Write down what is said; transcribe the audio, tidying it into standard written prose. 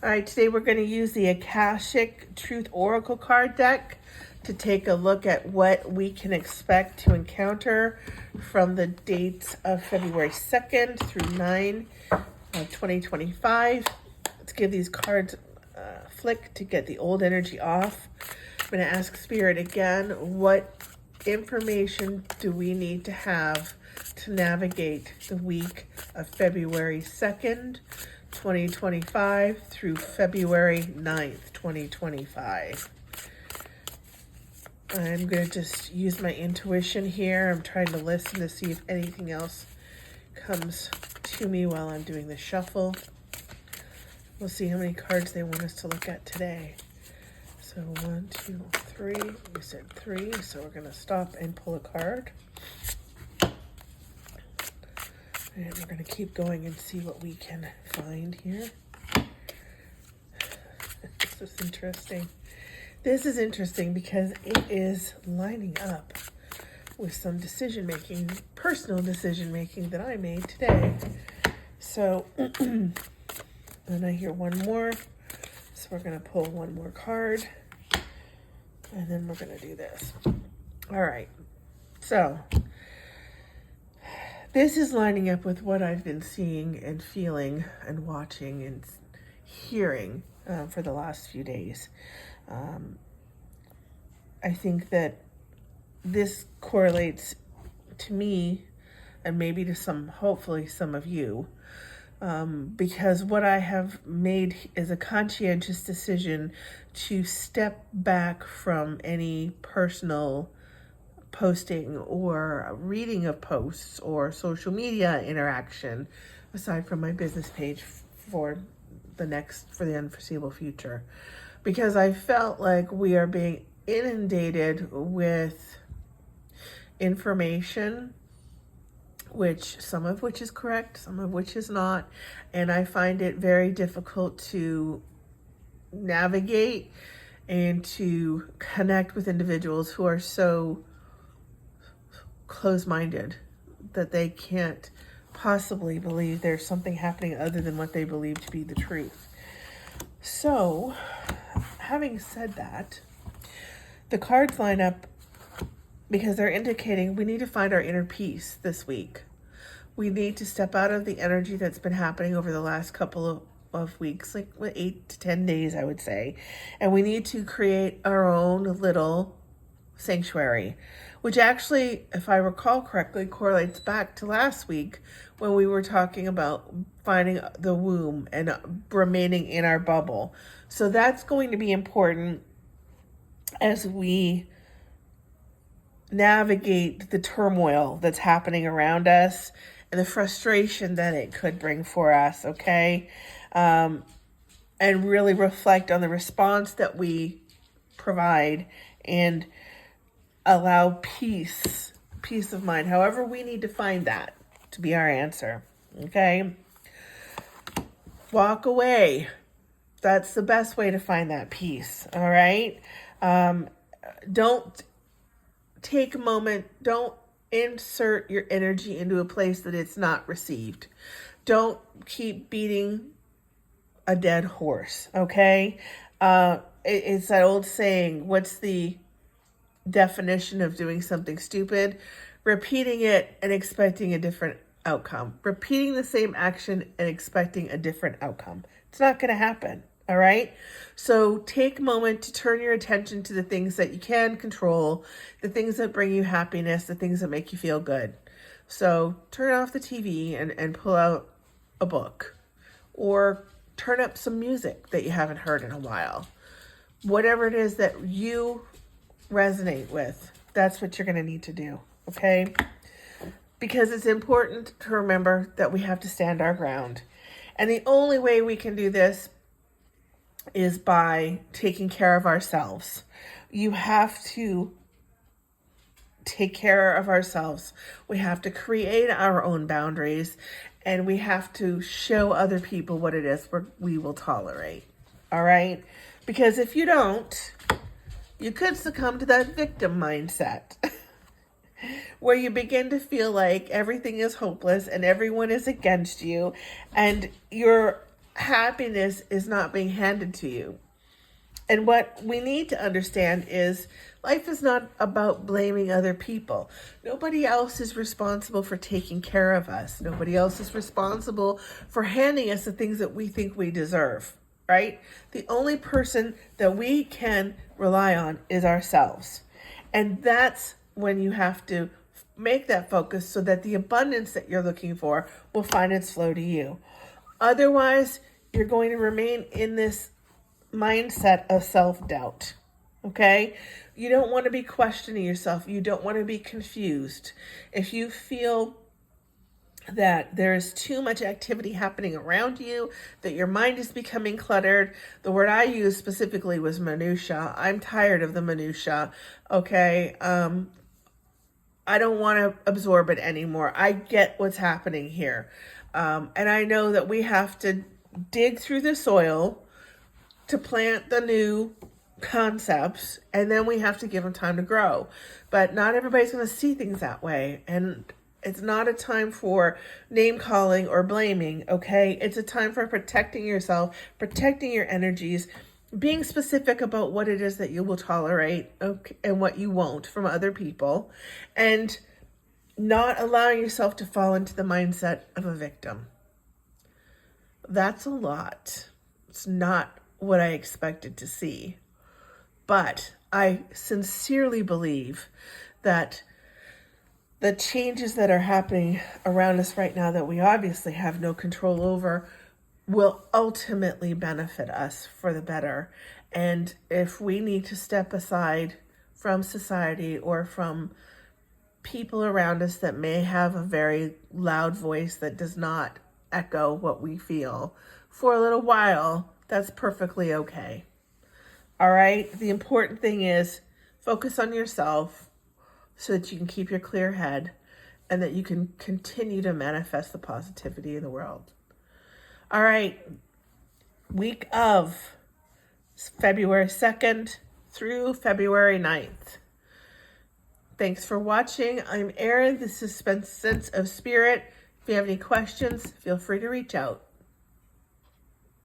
All right, today we're going to use the Akashic Truth Oracle card deck to take a look at what we can expect to encounter from the dates of February 2nd through 9 of 2025. Let's give these cards a flick to get the old energy off. I'm going to ask Spirit again, what information do we need to have to navigate the week of February 2nd, 2025 through February 9th, 2025. I'm going to just use my intuition here. I'm trying to listen to see if anything else comes to me while I'm doing the shuffle. We'll see how many cards they want us to look at today. So 1, 2, 3. We said 3, so we're going to stop and pull a card. And we're going to keep going and see what we can find here. This is interesting. This is interesting because it is lining up with some decision-making, personal decision-making that I made today. So, and I hear one more. So we're going to pull one more card. And then we're going to do this. All right. So, this is lining up with what I've been seeing and feeling and watching and hearing for the last few days. I think that this correlates to me and maybe to hopefully some of you, because what I have made is a conscientious decision to step back from any personal posting or reading of posts or social media interaction aside from my business page for the unforeseeable future, because I felt like we are being inundated with information, which some of which is correct, some of which is not, and I find it very difficult to navigate and to connect with individuals who are so close-minded that they can't possibly believe there's something happening other than what they believe to be the truth. So, having said that, the cards line up because they're indicating we need to find our inner peace this week. We need to step out of the energy that's been happening over the last couple of weeks, like 8 to 10 days, I would say. And we need to create our own little sanctuary, which actually, if I recall correctly, correlates back to last week when we were talking about finding the womb and remaining in our bubble. So that's going to be important as we navigate the turmoil that's happening around us and the frustration that it could bring for us, okay? And really reflect on the response that we provide and allow peace of mind. However, we need to find that to be our answer, okay? Walk away. That's the best way to find that peace, all right? Don't take a moment. Don't insert your energy into a place that it's not received. Don't keep beating a dead horse, okay? It's that old saying, what's the definition of doing something stupid? Repeating it and expecting a different outcome. Repeating the same action and expecting a different outcome. It's not going to happen, all right? So take a moment to turn your attention to the things that you can control, the things that bring you happiness, the things that make you feel good. So turn off the TV and pull out a book, or turn up some music that you haven't heard in a while. Whatever it is that you resonate with, that's what you're going to need to do, okay? Because it's important to remember that we have to stand our ground. And the only way we can do this is by taking care of ourselves. You have to take care of ourselves. We have to create our own boundaries, and we have to show other people what it is we will tolerate, all right? Because if you don't, you could succumb to that victim mindset where you begin to feel like everything is hopeless and everyone is against you, and you're happiness is not being handed to you. And what we need to understand is life is not about blaming other people. Nobody else is responsible for taking care of us. Nobody else is responsible for handing us the things that we think we deserve, right? The only person that we can rely on is ourselves. And that's when you have to make that focus so that the abundance that you're looking for will find its flow to you. Otherwise, you're going to remain in this mindset of self-doubt. Okay? You don't want to be questioning yourself. You don't want to be confused. If you feel that there is too much activity happening around you, that your mind is becoming cluttered, the word I used specifically was minutia. I'm tired of the minutia. Okay? I don't want to absorb it anymore. I get what's happening here. And I know that we have to dig through the soil to plant the new concepts, and then we have to give them time to grow. But not everybody's going to see things that way. And it's not a time for name calling or blaming, okay? It's a time for protecting yourself, protecting your energies, being specific about what it is that you will tolerate, okay, and what you won't from other people, and not allowing yourself to fall into the mindset of a victim. That's a lot. It's not what I expected to see. But I sincerely believe that the changes that are happening around us right now that we obviously have no control over will ultimately benefit us for the better. And if we need to step aside from society or from people around us that may have a very loud voice that does not echo what we feel for a little while, that's perfectly okay. All right? The important thing is focus on yourself so that you can keep your clear head and that you can continue to manifest the positivity in the world. All right. Week of February 2nd through February 9th. Thanks for watching. I'm Erin. This is Sense of Spirit. If you have any questions, feel free to reach out.